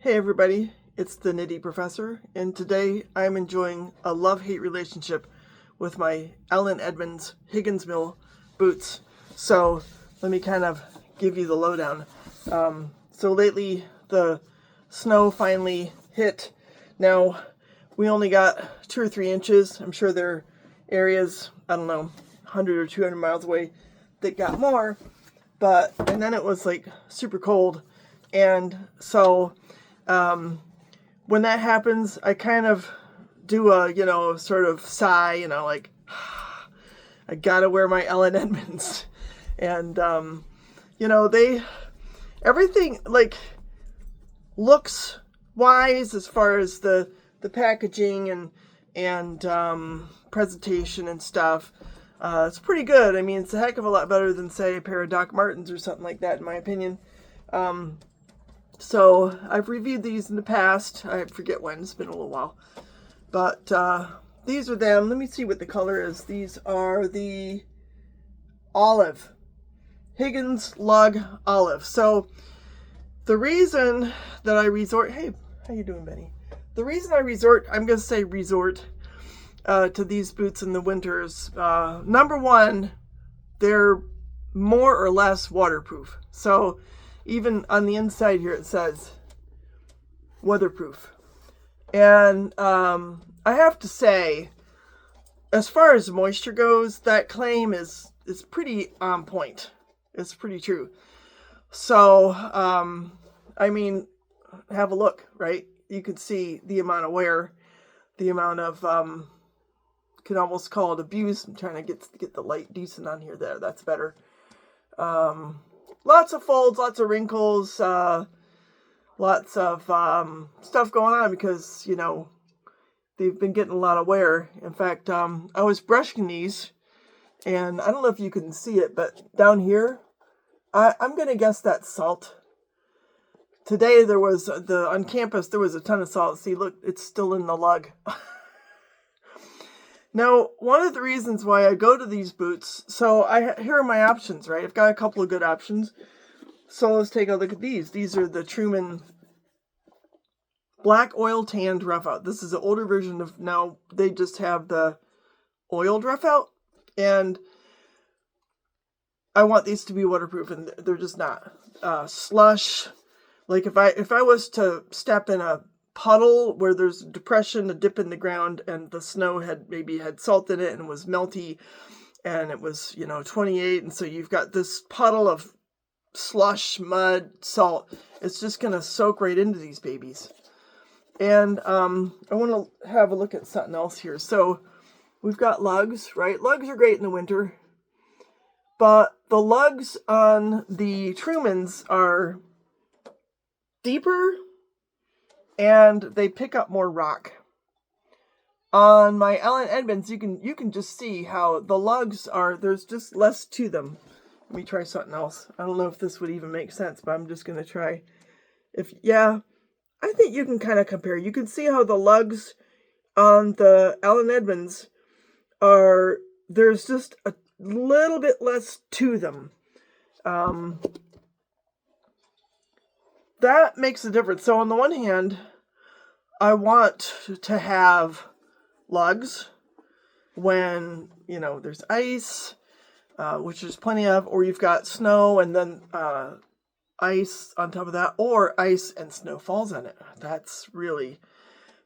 Hey everybody, it's the Nitty Professor, and today I'm enjoying a love-hate relationship with my Edmonds Higgins Mill boots. So let me kind of give you the lowdown. So lately the snow finally hit. Now we only got 2 or 3 inches. I'm sure there are areas, I don't know, 100 or 200 miles away that got more, and then it was like super cold, and so when that happens, I kind of do a, sort of sigh, like, I gotta wear my Edmonds. And, everything, like, looks wise as far as the packaging and presentation and stuff. It's pretty good. I mean, it's a heck of a lot better than, say, a pair of Doc Martens or something like that, in my opinion. So I've reviewed these in the past. I forget when. It's been a little while. But these are them. Let me see what the color is. These are the olive. Higgins Lug Olive. So the reason that I resort... Hey, how you doing, Benny? The reason I resort... I'm going to say resort to these boots in the winters. Number one, they're more or less waterproof. So even on the inside here it says weatherproof. And I have to say, as far as moisture goes, that claim is pretty on point. It's pretty true. So, I mean, have a look, right? You can see the amount of wear, the amount of, could almost call it abuse. I'm trying to get the light decent on here. That's better. Lots of folds, lots of wrinkles, lots of stuff going on because, they've been getting a lot of wear. In fact, I was brushing these, and I don't know if you can see it, but down here, I'm going to guess that's salt. Today on campus, there was a ton of salt. See, look, it's still in the lug. Now, one of the reasons why I go to these boots, so here are my options, right? I've got a couple of good options. So let's take a look at these. These are the Truman Black Oil Tanned Rough Out. This is an older version of, now they just have the oiled Rough Out. And I want these to be waterproof, and they're just not. Slush. Like if I was to step in a puddle where there's a depression, a dip in the ground, and the snow had salt in it and was melty, and it was 28, and so you've got this puddle of slush, mud, salt. It's just gonna soak right into these babies. And I want to have a look at something else here. So we've got lugs, right? Lugs are great in the winter, but the lugs on the Trumans are deeper, and they pick up more rock. On my Edmonds, you can just see how the lugs there's just less to them. Let me try something else. I don't know if this would even make sense, but I'm just going to try. I think you can kind of compare. You can see how the lugs on the Edmonds there's just a little bit less to them. That makes a difference. So on the one hand, I want to have lugs when, there's ice, which there's plenty of, or you've got snow and then ice on top of that, or ice and snow falls on it. That's really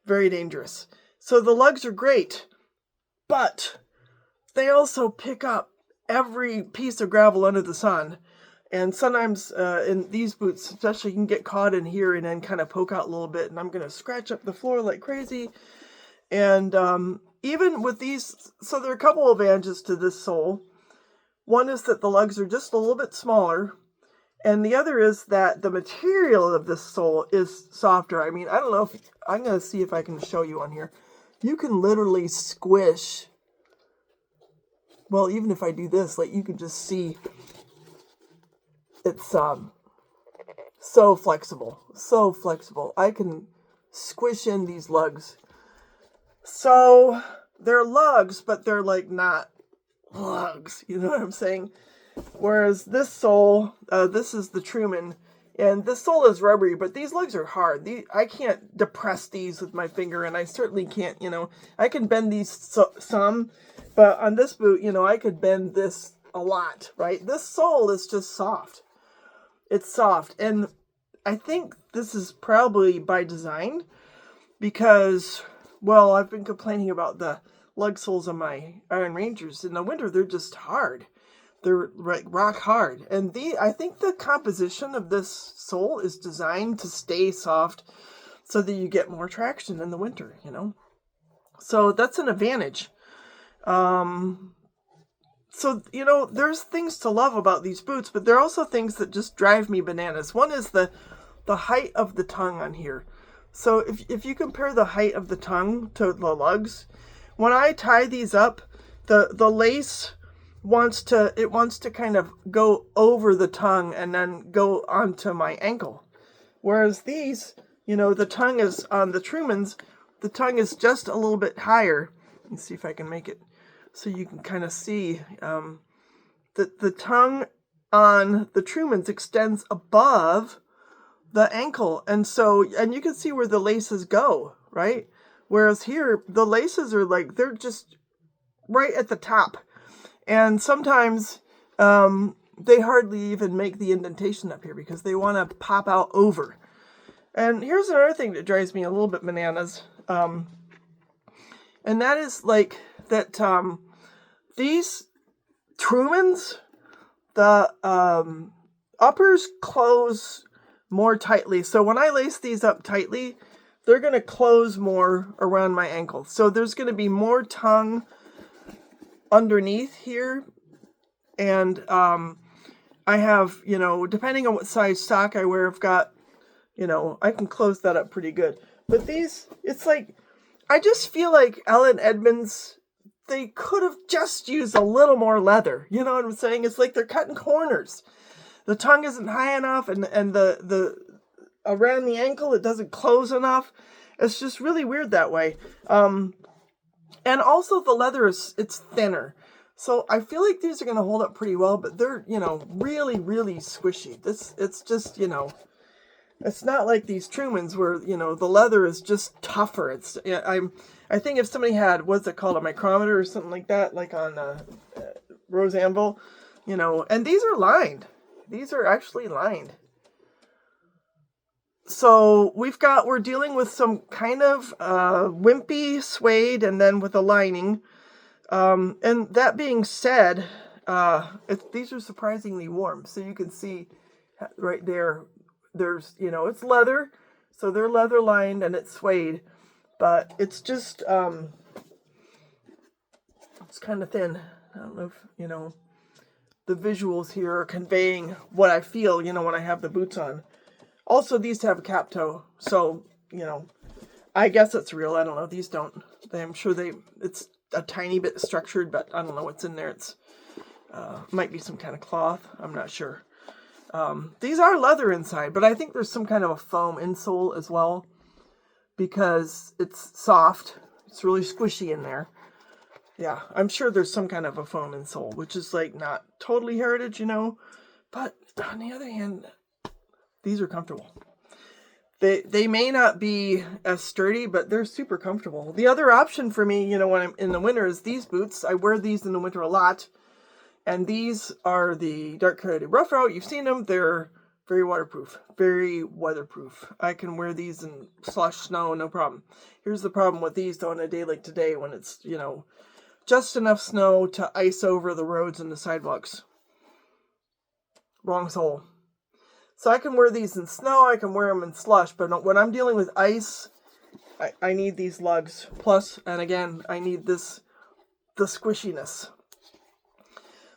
very dangerous. So the lugs are great, but they also pick up every piece of gravel under the sun. And sometimes in these boots, especially, you can get caught in here and then kind of poke out a little bit. And I'm going to scratch up the floor like crazy. And even with these, so there are a couple of advantages to this sole. One is that the lugs are just a little bit smaller. And the other is that the material of this sole is softer. I mean, I don't know if... I'm going to see if I can show you on here. You can literally squish... Well, even if I do this, like, you can just see... It's so flexible. So flexible. I can squish in these lugs. So they're lugs, but they're like not lugs. You know what I'm saying? Whereas this sole, this is the Truman And the sole is rubbery, but these lugs are hard. I can't depress these with my finger, and I certainly can't, I can bend these some, but on this boot, I could bend this a lot, right? This sole is just soft. It's soft. And I think this is probably by design because, well, I've been complaining about the lug soles on my Iron Rangers. In the winter, they're just hard. They're like rock hard. And I think the composition of this sole is designed to stay soft so that you get more traction in the winter, So that's an advantage. So, there's things to love about these boots, but there are also things that just drive me bananas. One is the height of the tongue on here. So if you compare the height of the tongue to the lugs, when I tie these up, the lace wants to kind of go over the tongue and then go onto my ankle. Whereas these, the tongue is on the Trumans, the tongue is just a little bit higher. Let's see if I can make it so you can kind of see the tongue on the Trumans extends above the ankle. And you can see where the laces go, right? Whereas here, the laces are they're just right at the top. And sometimes they hardly even make the indentation up here because they want to pop out over. And here's another thing that drives me a little bit bananas. And that is that these Trumans, the uppers close more tightly. So when I lace these up tightly, they're going to close more around my ankle. So there's going to be more tongue underneath here. And I have, depending on what size sock I wear, I've got, I can close that up pretty good. But these, I just feel like Ellen Edmonds, they could have just used a little more leather. You know what I'm saying? It's like they're cutting corners. The tongue isn't high enough, and the around the ankle it doesn't close enough. It's just really weird that way. And also the leather it's thinner. So I feel like these are going to hold up pretty well, but they're, really, really squishy. It's just, it's not like these Trumans where, the leather is just tougher. I think if somebody had, what's it called, a micrometer or something like that, like on Rose Anvil, and these are lined. These are actually lined. So we're dealing with some kind of wimpy suede and then with a lining. And that being said, these are surprisingly warm. So you can see right there, there's, it's leather. So they're leather lined and it's suede. But it's just, it's kind of thin. I don't know if, the visuals here are conveying what I feel, when I have the boots on. Also, these have a cap toe. So, I guess it's real. I don't know. These don't. I'm sure it's a tiny bit structured, but I don't know what's in there. It's might be some kind of cloth. I'm not sure. These are leather inside, but I think there's some kind of a foam insole as well because it's soft. It's really squishy in there. Yeah, I'm sure there's some kind of a foam insole, which is not totally heritage, But on the other hand, these are comfortable. They may not be as sturdy, but they're super comfortable. The other option for me, when I'm in the winter is these boots. I wear these in the winter a lot. And these are the Dark Corroded Rough Out. You've seen them. They're very waterproof. Very weatherproof. I can wear these in slush, snow, no problem. Here's the problem with these, though, on a day like today when it's, just enough snow to ice over the roads and the sidewalks. Wrong sole. So I can wear these in snow, I can wear them in slush, but when I'm dealing with ice, I need these lugs. Plus, and again, I need the squishiness.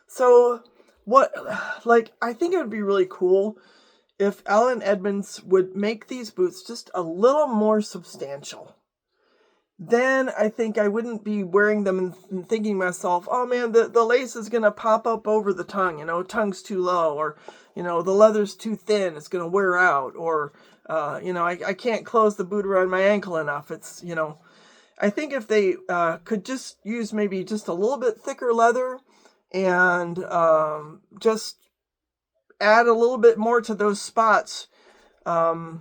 So, I think it would be really cool if Ellen Edmonds would make these boots just a little more substantial. Then I think I wouldn't be wearing them and thinking to myself, oh man, the lace is going to pop up over the tongue, tongue's too low, or, the leather's too thin, it's going to wear out, or, I can't close the boot around my ankle enough. It's, I think if they could just use maybe just a little bit thicker leather and just add a little bit more to those spots, I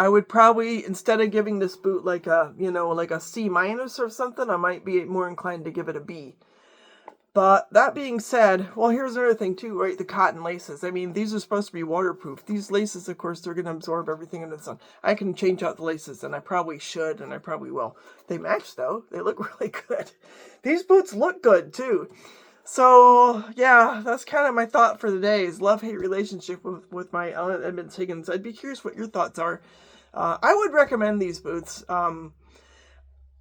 would probably, instead of giving this boot like a, like a C minus or something, I might be more inclined to give it a B. But that being said, well, here's another thing too, right? The cotton laces. I mean, these are supposed to be waterproof. These laces, of course, they're going to absorb everything in the sun. I can change out the laces, and I probably should, and I probably will. They match, though. They look really good. These boots look good, too. So, yeah, that's kind of my thought for the day, is love-hate relationship with my Edmonds Higgins. I'd be curious what your thoughts are. I would recommend these boots.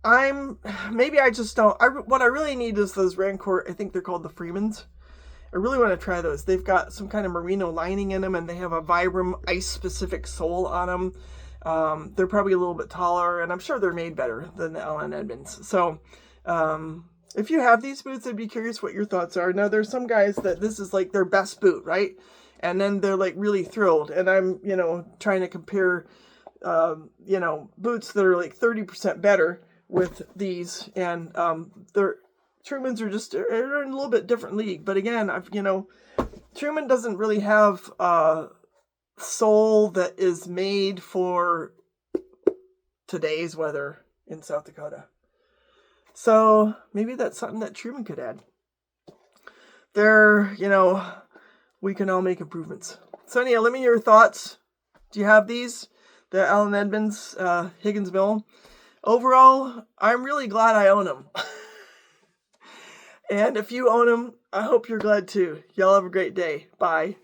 Maybe I just don't. What I really need is those Rancourt. I think they're called the Freemans. I really want to try those. They've got some kind of merino lining in them, and they have a Vibram ice-specific sole on them. They're probably a little bit taller, and I'm sure they're made better than the Allen Edmonds. So, if you have these boots, I'd be curious what your thoughts are. Now, there's some guys that this is like their best boot, right? And then they're like really thrilled. And I'm, trying to compare, boots that are like 30% better with these, and their Trumans are just they're in a little bit different league. But again, Truman doesn't really have a sole that is made for today's weather in South Dakota. So maybe that's something that Truman could add. We can all make improvements. So anyhow, let me know your thoughts. Do you have these? The Allen Edmonds Higgins Mill. Overall, I'm really glad I own them. And if you own them, I hope you're glad too. Y'all have a great day. Bye.